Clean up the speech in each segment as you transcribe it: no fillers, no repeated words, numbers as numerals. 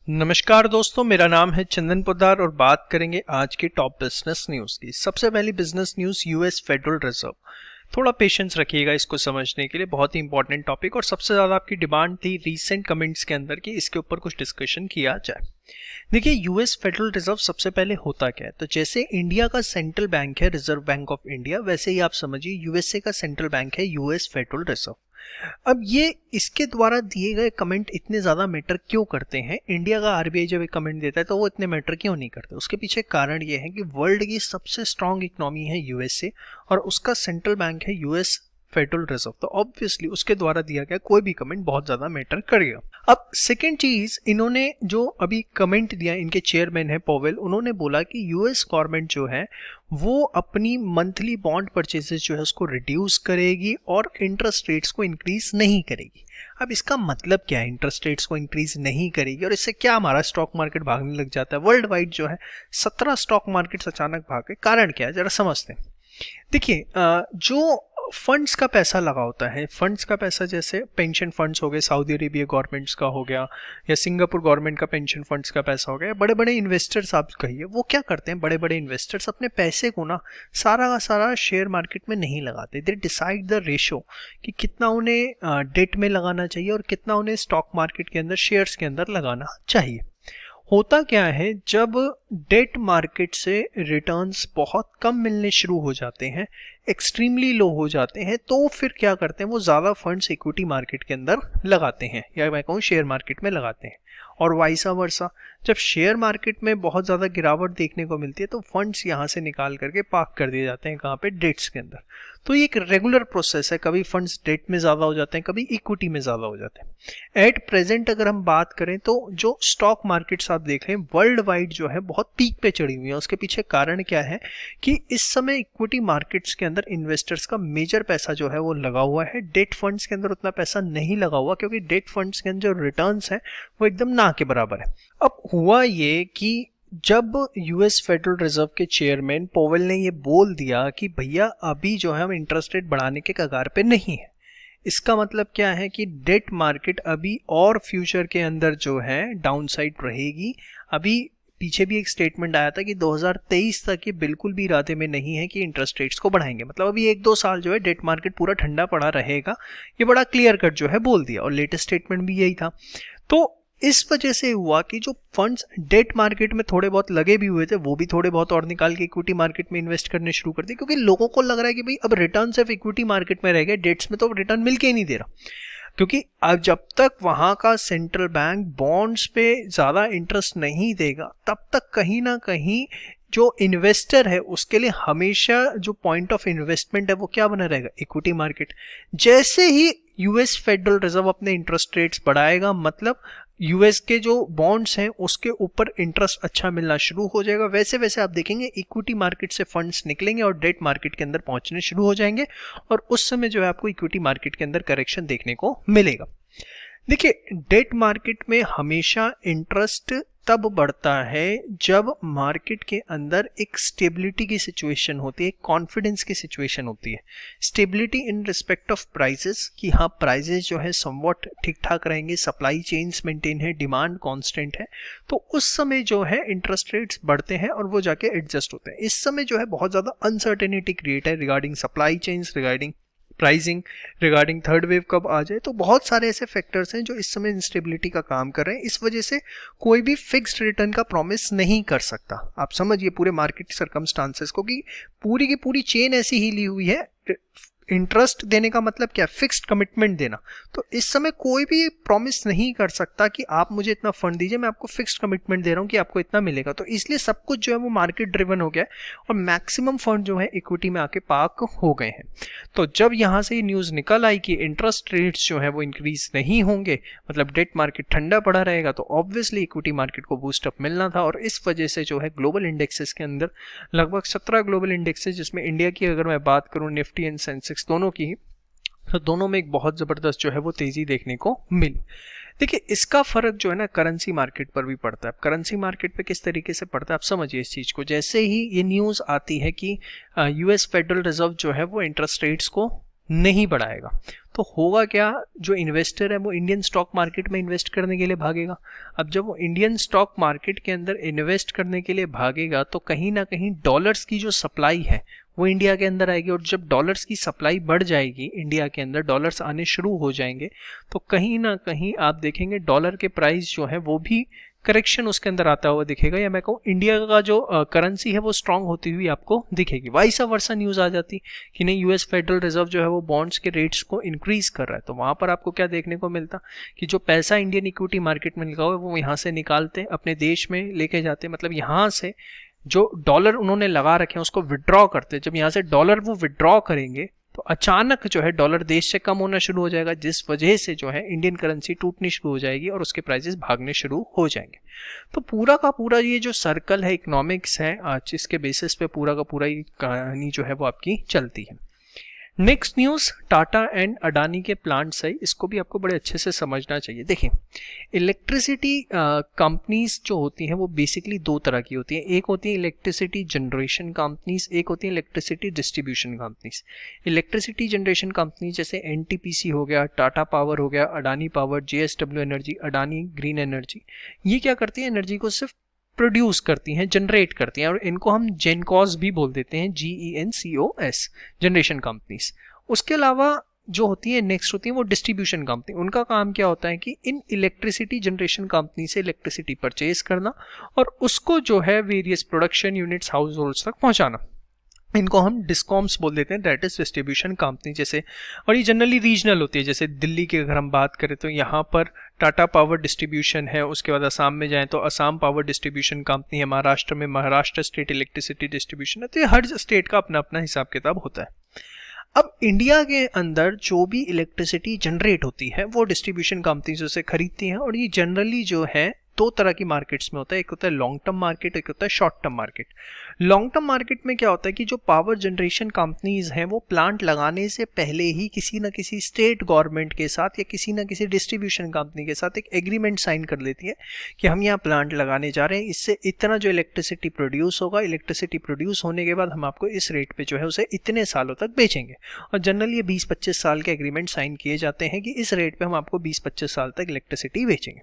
नमस्कार दोस्तों, मेरा नाम है चंदन पोद्दार और बात करेंगे आज की टॉप बिजनेस न्यूज़ की। सबसे पहली business news US federal reserve. थोड़ा पेशेंस रखिएगा इसको समझने के लिए, बहुत ही इंपॉर्टेंट टॉपिक और सबसे ज़्यादा आपकी डिमांड थी रीसेंट कमेंट्स के अंदर कि इसके ऊपर कुछ डिस्कशन किया जाए। देखिए, यूएस फेडरल रिजर्व सबसे पहले होता क्या है, तो जैसे इंडिया का सेंट्रल बैंक है रिजर्व बैंक ऑफ इंडिया, वैसे ही आप समझिए यूएसए का सेंट्रल बैंक है यूएस फेडरल रिजर्व। अब ये इसके द्वारा दिए गए कमेंट इतने ज़्यादा मैटर क्यों करते हैं? इंडिया का आरबीआई जब एक कमेंट देता है तो वो इतने मैटर क्यों नहीं करते? उसके पीछे कारण ये है कि वर्ल्ड की सबसे स्ट्रांग इकोनॉमी है यूएसए और उसका सेंट्रल बैंक है यूएस फेडरल रिजर्व, तो ऑब्वियसली उसके द्वारा दिया गया कोई भी कमेंट बहुत ज़्यादा मैटर करेगा। अब सेकेंड चीज़, इन्होंने जो अभी कमेंट दिया, इनके चेयरमैन है पोवेल, उन्होंने बोला कि यूएस गवर्नमेंट जो है वो अपनी मंथली बॉन्ड परचेजेस जो है उसको रिड्यूस करेगी और इंटरेस्ट रेट्स को इंक्रीज नहीं करेगी। अब इसका मतलब क्या है, इंटरेस्ट रेट्स को इंक्रीज नहीं करेगी और इससे क्या हमारा स्टॉक मार्केट भागने लग जाता है? वर्ल्ड वाइड जो है 17 स्टॉक मार्केट्स अचानक भागे, कारण क्या है जरा समझते हैं। देखिए, जो फंड्स का पैसा लगा होता है, फंड्स का पैसा जैसे पेंशन फंड्स हो गए, सऊदी अरेबिया गवर्नमेंट्स का हो गया या सिंगापुर गवर्नमेंट का पेंशन फंड्स का पैसा हो गया, बड़े बड़े इन्वेस्टर्स आप कहिए, वो क्या करते हैं? बड़े बड़े इन्वेस्टर्स अपने पैसे को ना सारा का सारा शेयर मार्केट में नहीं लगाते। दे डिसाइड द रेशो कि कितना उन्हें डेट में लगाना चाहिए और कितना उन्हें स्टॉक मार्केट के अंदर शेयर्स के अंदर लगाना चाहिए। होता क्या है, जब डेट मार्केट से रिटर्न्स बहुत कम मिलने शुरू हो जाते हैं, एक्सट्रीमली लो हो जाते हैं, तो फिर क्या करते हैं, वो ज़्यादा फंड्स इक्विटी मार्केट के अंदर लगाते हैं या मैं कहूँ शेयर मार्केट में लगाते हैं। और वाइसा वर्सा, जब शेयर मार्केट में बहुत ज़्यादा गिरावट देखने को मिलती है तो फंड्स यहाँ से निकाल करके पार्क कर दिए जाते हैं, कहाँ पे? डेट्स के अंदर। तो ये एक रेगुलर प्रोसेस है, कभी फंड्स डेट में ज़्यादा हो जाते हैं, कभी इक्विटी में ज़्यादा हो जाते हैं। एट प्रेजेंट अगर हम बात करें तो जो स्टॉक मार्केट्स आप देख रहे हैं वर्ल्ड वाइड जो है बहुत पीक पे चढ़ी हुई है। उसके पीछे कारण क्या है कि इस समय इक्विटी मार्केट्स के अंदर इन्वेस्टर्स का मेजर पैसा जो है वो लगा हुआ है, डेट फंड्स के अंदर उतना पैसा नहीं लगा हुआ, क्योंकि डेट फंड्स के अंदर जो रिटर्न्स हैं वो एकदम ना के बराबर है। अब हुआ ये कि जब यूएस फेडरल रिजर्व के चेयरमैन पोवेल ने ये बोल दिया कि भैया अभी जो है हम इंटरेस्ट रेट बढ़ाने के कगार पे नहीं है, इसका मतलब क्या है कि डेट मार्केट अभी और फ्यूचर के अंदर जो है डाउनसाइड रहेगी। अभी पीछे भी एक स्टेटमेंट आया था कि 2023 तक ये बिल्कुल भी इरादे में नहीं है कि इंटरेस्ट रेट्स को बढ़ाएंगे, मतलब अभी 1-2 साल जो है डेट मार्केट पूरा ठंडा पड़ा रहेगा, ये बड़ा क्लियर कट जो है बोल दिया और लेटेस्ट स्टेटमेंट भी यही था। तो इस वजह से हुआ कि जो फंड्स डेट मार्केट में थोड़े बहुत लगे भी हुए थे वो भी थोड़े बहुत और निकाल के इक्विटी मार्केट में इन्वेस्ट करने शुरू कर दिए, क्योंकि लोगों को लग रहा है कि भाई अब रिटर्न सिर्फ इक्विटी मार्केट में रह गए, डेट्स में तो रिटर्न मिल के ही नहीं दे रहा। क्योंकि अब जब तक वहां का सेंट्रल बैंक बॉन्ड्स पे ज़्यादा इंटरेस्ट नहीं देगा तब तक कहीं ना कहीं जो इन्वेस्टर है उसके लिए हमेशा जो पॉइंट ऑफ इन्वेस्टमेंट है वो क्या बना रहेगा? Equity market. जैसे ही यूएस फेडरल रिजर्व अपने इंटरेस्ट रेट्स बढ़ाएगा, मतलब यूएस के जो बॉन्ड्स हैं उसके ऊपर इंटरेस्ट अच्छा मिलना शुरू हो जाएगा, वैसे वैसे आप देखेंगे इक्विटी मार्केट से फंड्स निकलेंगे और डेट मार्केट के अंदर पहुंचने शुरू हो जाएंगे और उस समय जो है आपको इक्विटी मार्केट के अंदर करेक्शन देखने को मिलेगा। देखिए, डेट मार्केट में हमेशा इंटरेस्ट तब बढ़ता है जब मार्केट के अंदर एक स्टेबिलिटी की सिचुएशन होती है, कॉन्फिडेंस की सिचुएशन होती है। Stability in respect of prices, कि हाँ प्राइसेस जो है समवॉट ठीक ठाक रहेंगे, सप्लाई चेन्स मेंटेन है, डिमांड कांस्टेंट है, तो उस समय जो है इंटरेस्ट रेट्स बढ़ते हैं और वो जाके एडजस्ट होते हैं। इस समय जो है बहुत ज़्यादा अनसर्टेनिटी क्रिएट है regarding supply chains, regarding pricing, regarding third wave कब आ जाए, तो बहुत सारे ऐसे फैक्टर्स हैं जो इस समय इंस्टेबिलिटी का काम कर रहे हैं। इस वजह से कोई भी फिक्स्ड रिटर्न का प्रॉमिस नहीं कर सकता। आप समझिए पूरे मार्केट सर्कमस्टांसेस को कि पूरी की पूरी चेन ऐसी ही ली हुई है। इंटरेस्ट देने का मतलब क्या? फिक्स्ड कमिटमेंट देना। तो इस समय कोई भी प्रॉमिस नहीं कर सकता कि आप मुझे इतना फंड दीजिए, मैं आपको फिक्स्ड कमिटमेंट दे रहा हूं कि आपको इतना मिलेगा। तो इसलिए सब कुछ जो है वो मार्केट ड्रिवन हो गया है और मैक्सिमम फंड जो है इक्विटी में आके पार्क हो गए हैं। तो जब यहाँ से ये न्यूज़ निकल आई कि इंटरेस्ट रेट्स जो है वो इंक्रीज नहीं होंगे, मतलब डेट मार्केट ठंडा पड़ा रहेगा, तो ऑब्वियसली इक्विटी मार्केट को बूस्टअप मिलना था और इस वजह से जो है ग्लोबल इंडेक्सेस के अंदर लगभग 17 ग्लोबल इंडेक्सेस, जिसमें इंडिया की अगर मैं बात करूँ निफ्टी एंड सेंसेक्स दोनों की, तो दोनों में एक बहुत ज़बरदस्त जो है वो तेज़ी देखने को मिली। देखिए, इसका फ़र्क जो है ना करेंसी मार्केट पर भी पड़ता है। करेंसी मार्केट पे किस तरीके से पड़ता है आप समझिए इस चीज़ को। जैसे ही ये न्यूज़ आती है कि यूएस फेडरल रिजर्व जो है वो इंटरेस्ट रेट्स को नहीं बढ़ाएगा, तो होगा क्या, जो इन्वेस्टर है वो इंडियन स्टॉक मार्केट में इन्वेस्ट करने के लिए भागेगा। अब जब वो इंडियन स्टॉक मार्केट के अंदर इन्वेस्ट करने के लिए भागेगा तो कहीं ना कहीं डॉलर्स की जो सप्लाई है वो इंडिया के अंदर आएगी, और जब डॉलर्स की सप्लाई बढ़ जाएगी इंडिया के अंदर, डॉलर्स आने शुरू हो जाएंगे, तो कहीं ना कहीं आप देखेंगे डॉलर के प्राइस जो है वो भी करेक्शन उसके अंदर आता हुआ दिखेगा, या मैं कहूँ इंडिया का जो करेंसी है वो स्ट्रांग होती हुई आपको दिखेगी। वाइसा वर्सा न्यूज़ आ जाती कि नहीं यूएस फेडरल रिजर्व जो है वो बॉन्ड्स के रेट्स को इंक्रीज कर रहा है, तो वहाँ पर आपको क्या देखने को मिलता कि जो पैसा इंडियन इक्विटी मार्केट में लगा हुआ है वो यहाँ से निकालते अपने देश में लेके जाते, मतलब यहाँ से जो डॉलर उन्होंने लगा रखे हैं उसको विड्रॉ करते। जब यहाँ से डॉलर वो विड्रॉ करेंगे तो अचानक जो है डॉलर देश से कम होना शुरू हो जाएगा, जिस वजह से जो है इंडियन करेंसी टूटनी शुरू हो जाएगी और उसके प्राइसेस भागने शुरू हो जाएंगे। तो पूरा का पूरा ये जो सर्कल है इकोनॉमिक्स है, आज इसके बेसिस पे पूरा का पूरा ये कहानी जो है वो आपकी चलती है। Next news, Tata and Adani के प्लांट्स है, इसको भी आपको बड़े अच्छे से समझना चाहिए। देखिए इलेक्ट्रिसिटी कंपनीज जो होती हैं वो बेसिकली दो तरह की होती हैं, एक होती है इलेक्ट्रिसिटी जनरेशन कंपनीज, एक होती है electricity distribution companies. Electricity generation company जैसे एनटीपीसी हो गया, टाटा पावर हो गया, Adani power, JSW energy, Adani green energy, ये क्या करती है, एनर्जी को सिर्फ प्रोड्यूस करती हैं, जनरेट करती हैं, और इनको हम जेनकॉस भी बोल देते हैं, GENCOS, जनरेशन कंपनीज। उसके अलावा जो होती है नेक्स्ट होती है वो डिस्ट्रीब्यूशन कंपनी। उनका काम क्या होता है कि इन इलेक्ट्रिसिटी जनरेशन कंपनी से इलेक्ट्रिसिटी परचेज करना और उसको जो है various production units house holds तक पहुंचाना। इनको हम डिस्कॉम्स बोल देते हैं, दैट इज डिस्ट्रीब्यूशन कंपनी जैसे, और ये जनरली रीजनल होती है। जैसे दिल्ली की अगर हम बात करें तो यहाँ पर टाटा पावर डिस्ट्रीब्यूशन है, उसके बाद असम में जाएं तो असम पावर डिस्ट्रीब्यूशन कंपनी है, महाराष्ट्र में महाराष्ट्र स्टेट इलेक्ट्रिसिटी डिस्ट्रीब्यूशन है। तो ये हर स्टेट का अपना अपना हिसाब किताब होता है। अब इंडिया के अंदर जो भी इलेक्ट्रिसिटी जनरेट होती है वो डिस्ट्रीब्यूशन कंपनीज से खरीदती हैं, और ये जनरली जो है दो तरह की मार्केट्स में होता है, एक होता है लॉन्ग टर्म मार्केट, एक होता है short term market. Long term market में क्या होता है कि जो पावर जनरेशन कंपनीज हैं वो प्लांट लगाने से पहले ही किसी ना किसी स्टेट गवर्नमेंट के साथ या किसी ना किसी डिस्ट्रीब्यूशन कंपनी के साथ एक एग्रीमेंट साइन कर लेती है कि हम यहाँ प्लांट लगाने जा रहे हैं, इससे इतना जो इलेक्ट्रिसिटी प्रोड्यूस होगा, इलेक्ट्रिसिटी प्रोड्यूस होने के बाद हम आपको इस रेट पे जो है उसे इतने सालों तक बेचेंगे। और जनरली ये 20-25 साल के एग्रीमेंट साइन किए जाते हैं कि इस रेट पे हम आपको 20-25 साल तक इलेक्ट्रिसिटी बेचेंगे।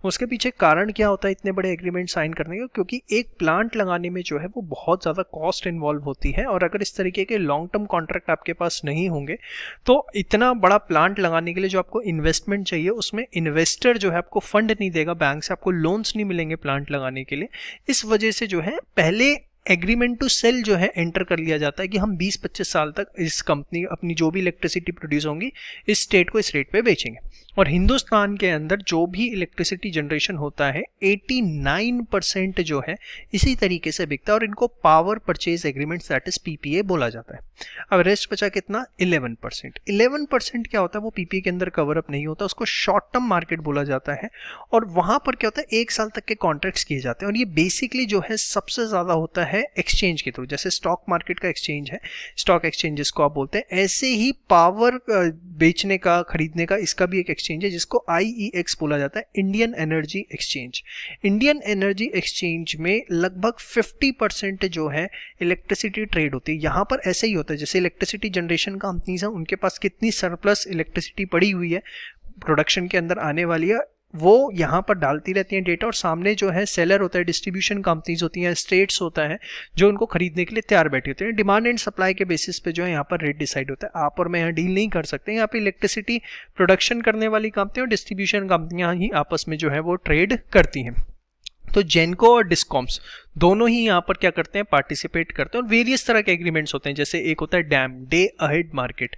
उसके पीछे कारण क्या होता है इतने बड़े एग्रीमेंट साइन करने का, क्योंकि एक प्लांट लगाने में जो है वो बहुत ज़्यादा कॉस्ट इन्वॉल्व होती है, और अगर इस तरीके के लॉन्ग टर्म कॉन्ट्रैक्ट आपके पास नहीं होंगे तो इतना बड़ा प्लांट लगाने के लिए जो आपको इन्वेस्टमेंट चाहिए उसमें इन्वेस्टर जो है आपको फंड नहीं देगा, बैंक से आपको लोन्स नहीं मिलेंगे प्लांट लगाने के लिए। इस वजह से जो है पहले एग्रीमेंट टू सेल जो है एंटर कर लिया जाता है कि हम 20-25 साल तक इस कंपनी अपनी जो भी इलेक्ट्रिसिटी प्रोड्यूस होंगी इस स्टेट को इस रेट पे बेचेंगे। और हिंदुस्तान के अंदर जो भी इलेक्ट्रिसिटी जनरेशन होता है 89% जो है इसी तरीके से बिकता है, और इनको power purchase agreement that is PPA बोला जाता है। अब रेस्ट बचा कितना, 11%। 11% क्या होता है वो PPA के अंदर कवर अप नहीं होता, उसको शॉर्ट टर्म मार्केट बोला जाता है, और वहां पर क्या होता है 1 साल तक के कॉन्ट्रैक्ट्स किए जाते हैं। और ये बेसिकली जो है सबसे ज्यादा होता है एक्सचेंज के थ्रू, जैसे स्टॉक मार्केट का एक्सचेंज है, स्टॉक एक्सचेंज जिसको आप बोलते हैं, ऐसे ही पावर बेचने का खरीदने का इसका भी एक एक्सचेंज है जिसको IEX बोला जाता है, Indian energy exchange. Indian energy exchange में लगभग 50% जो है इलेक्ट्रिसिटी ट्रेड होती है। यहाँ पर ऐसे ही होता है जैसे इलेक्ट्रिसिटी जनरेशन कंपनीज हैं, उनके पास कितनी सरप्लस इलेक्ट्रिसिटी पड़ी हुई है प्रोडक्शन के अंदर आने वाली है, वो यहाँ पर डालती रहती हैं डेटा, और सामने जो है सेलर होता है, डिस्ट्रीब्यूशन कंपनीज होती हैं, स्टेट्स होता है जो उनको खरीदने के लिए तैयार बैठी होती हैं। डिमांड एंड सप्लाई के बेसिस पे जो है यहाँ पर रेट डिसाइड होता है। आप और मैं यहाँ डील नहीं कर सकते, यहाँ पे इलेक्ट्रिसिटी प्रोडक्शन करने वाली कंपनी और डिस्ट्रीब्यूशन कंपनियाँ ही आपस में जो है वो ट्रेड करती हैं। तो जेनको और डिस्कॉम्स दोनों ही यहाँ पर क्या करते हैं, पार्टिसिपेट करते हैं, और वेरियस तरह के एग्रीमेंट्स होते हैं। जैसे एक होता है डैम, डे अहेड मार्केट।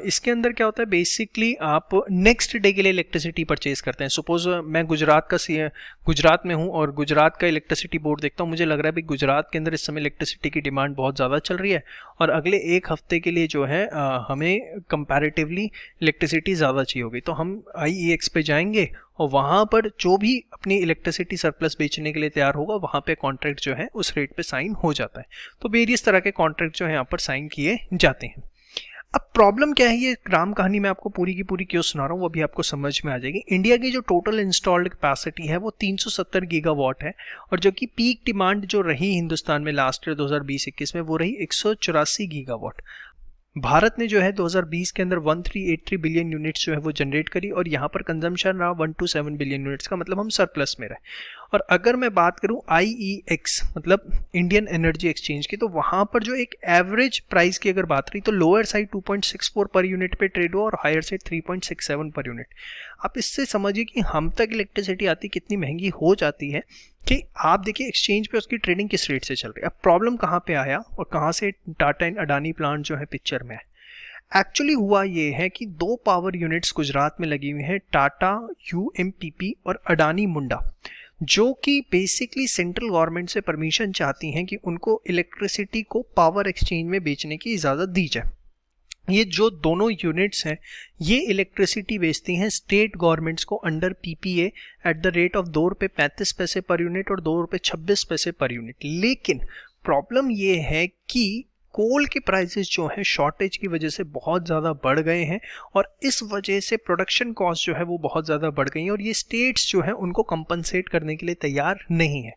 इसके अंदर क्या होता है, बेसिकली आप नेक्स्ट डे के लिए इलेक्ट्रिसिटी परचेज करते हैं। सपोज मैं गुजरात में हूँ और गुजरात का इलेक्ट्रिसिटी बोर्ड देखता हूँ, मुझे लग रहा है भाई गुजरात के अंदर इस समय इलेक्ट्रिसिटी की डिमांड बहुत ज़्यादा चल रही है और अगले 1 हफ्ते के लिए जो है हमें कंपैरेटिवली इलेक्ट्रिसिटी ज़्यादा चाहिए होगी, तो हम IEX पे जाएंगे और वहाँ पर जो भी अपनी इलेक्ट्रिसिटी सरप्लस बेचने के लिए तैयार होगा वहाँ पे कॉन्ट्रैक्ट जो है उस रेट पे साइन हो जाता है। तो वेरियस तरह के कॉन्ट्रैक्ट जो है यहाँ पर साइन किए जाते हैं। अब प्रॉब्लम क्या है, ये राम कहानी मैं आपको पूरी की पूरी क्यों सुना रहा हूँ वो भी आपको समझ में आ जाएगी। इंडिया की जो टोटल इंस्टॉल्ड कैपेसिटी है वो 370 गीगावाट है, और जो कि पीक डिमांड जो रही हिंदुस्तान में लास्ट ईयर 2020-21 में वो रही 184 गीगावाट। भारत ने जो है 2020 के अंदर 1383 बिलियन यूनिट्स जो है वो जनरेट करी और यहाँ पर कंजम्पशन रहा 127 बिलियन यूनिट्स का, मतलब हम सरप्लस में रहे। और अगर मैं बात करूँ IEX मतलब इंडियन एनर्जी एक्सचेंज की, तो वहाँ पर जो एक एवरेज प्राइस की अगर बात रही तो लोअर साइड 2.64 पर यूनिट पे ट्रेड हुआ और हायर साइड 3.67 पर यूनिट। आप इससे समझिए कि हम तक इलेक्ट्रिसिटी आती कितनी महंगी हो जाती है कि आप देखिए एक्सचेंज पे उसकी ट्रेडिंग किस रेट से चल रही है। अब प्रॉब्लम कहाँ पे आया और कहाँ से टाटा एंड अडानी प्लांट जो है पिक्चर में है। एक्चुअली हुआ ये है कि 2 पावर यूनिट्स गुजरात में लगी हुई हैं, टाटा UMPP और अडानी मुंडा, जो कि बेसिकली सेंट्रल गवर्नमेंट से परमिशन चाहती हैं कि उनको इलेक्ट्रिसिटी को पावर एक्सचेंज में बेचने की इजाज़त दी जाए। ये जो दोनों यूनिट्स हैं ये इलेक्ट्रिसिटी बेचती हैं स्टेट गवर्नमेंट्स को under PPA at the rate of 2 रुपये 35 पैसे पर यूनिट और 2 रुपये 26 पैसे पर यूनिट। लेकिन प्रॉब्लम ये है कि कोल के प्राइसेस जो हैं शॉर्टेज की वजह से बहुत ज़्यादा बढ़ गए हैं और इस वजह से प्रोडक्शन कॉस्ट जो है वो बहुत ज़्यादा बढ़ गई हैं और ये स्टेट्स जो हैं उनको कंपनसेट करने के लिए तैयार नहीं है।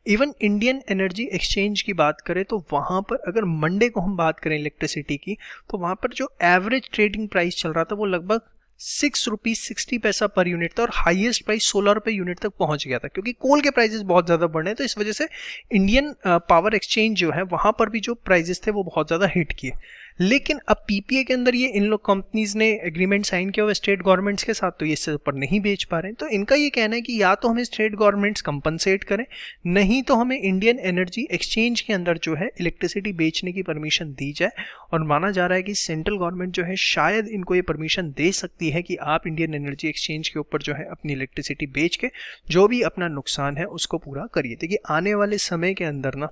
इवन इंडियन एनर्जी एक्सचेंज की बात करें तो वहाँ पर अगर मंडे को हम बात करें इलेक्ट्रिसिटी की, तो वहाँ पर जो एवरेज ट्रेडिंग प्राइस चल रहा था वो लगभग 6 रुपीज 60 पैसा पर यूनिट था और हाईएस्ट प्राइस 16 रुपये यूनिट तक पहुंच गया था, क्योंकि कोल के प्राइसेस बहुत ज़्यादा बढ़े हैं। तो इस वजह से इंडियन पावर एक्सचेंज जो है वहाँ पर भी जो प्राइसेस थे वो बहुत ज़्यादा हिट किए। लेकिन अब PPA के अंदर ये इन लोग कंपनीज ने एग्रीमेंट साइन किया हुआ स्टेट गवर्नमेंट्स के साथ, तो ये इससे ऊपर नहीं बेच पा रहे हैं। तो इनका ये कहना है कि या तो हमें स्टेट गवर्नमेंट्स कंपनसेट करें, नहीं तो हमें इंडियन एनर्जी एक्सचेंज के अंदर जो है इलेक्ट्रिसिटी बेचने की परमिशन दी जाए। और माना जा रहा है कि सेंट्रल गवर्नमेंट जो है शायद इनको ये परमिशन दे सकती है कि आप इंडियन एनर्जी एक्सचेंज के ऊपर जो है अपनी इलेक्ट्रिसिटी बेच के जो भी अपना नुकसान है उसको पूरा करिए। देखिए आने वाले समय के अंदर ना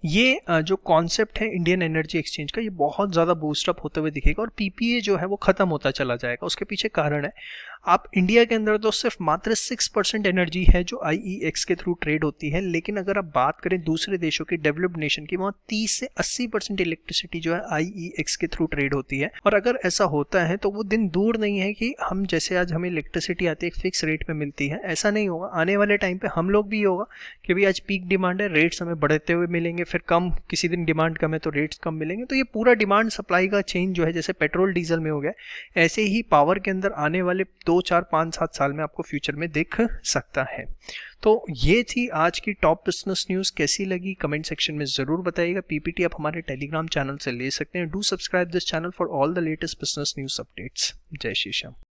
ये जो कॉन्सेप्ट है इंडियन एनर्जी एक्सचेंज का ये बहुत ज़्यादा बूस्टअप होते हुए दिखेगा और PPA जो है वो ख़त्म होता चला जाएगा। उसके पीछे कारण है, आप इंडिया के अंदर तो सिर्फ मात्र 6% एनर्जी है जो IEX के थ्रू ट्रेड होती है, लेकिन अगर आप बात करें दूसरे देशों की, डेवलप्ड नेशन की, वहाँ 30 से 80% इलेक्ट्रिसिटी जो है IEX के थ्रू ट्रेड होती है। और अगर ऐसा होता है तो वो दिन दूर नहीं है कि हम जैसे आज हमें इलेक्ट्रिसिटी आती है एक फिक्स रेट पे मिलती है, ऐसा नहीं होगा। आने वाले टाइम पे हम लोग भी होगा कि भाई आज पीक डिमांड है, रेट्स हमें बढ़ते हुए मिलेंगे, फिर कम किसी दिन डिमांड कम है तो रेट्स कम मिलेंगे। तो ये पूरा डिमांड सप्लाई का चेंज जो है जैसे पेट्रोल डीजल में हो गया, ऐसे ही पावर के अंदर आने वाले 2, 4, 5, 7 साल में आपको फ्यूचर में दिख सकता है। तो ये थी आज की टॉप बिजनेस न्यूज़। कैसी लगी कमेंट सेक्शन में ज़रूर बताइएगा। PPT आप हमारे टेलीग्राम चैनल से ले सकते हैं। Do subscribe this channel for all the latest business news updates. जय श्री श्याम।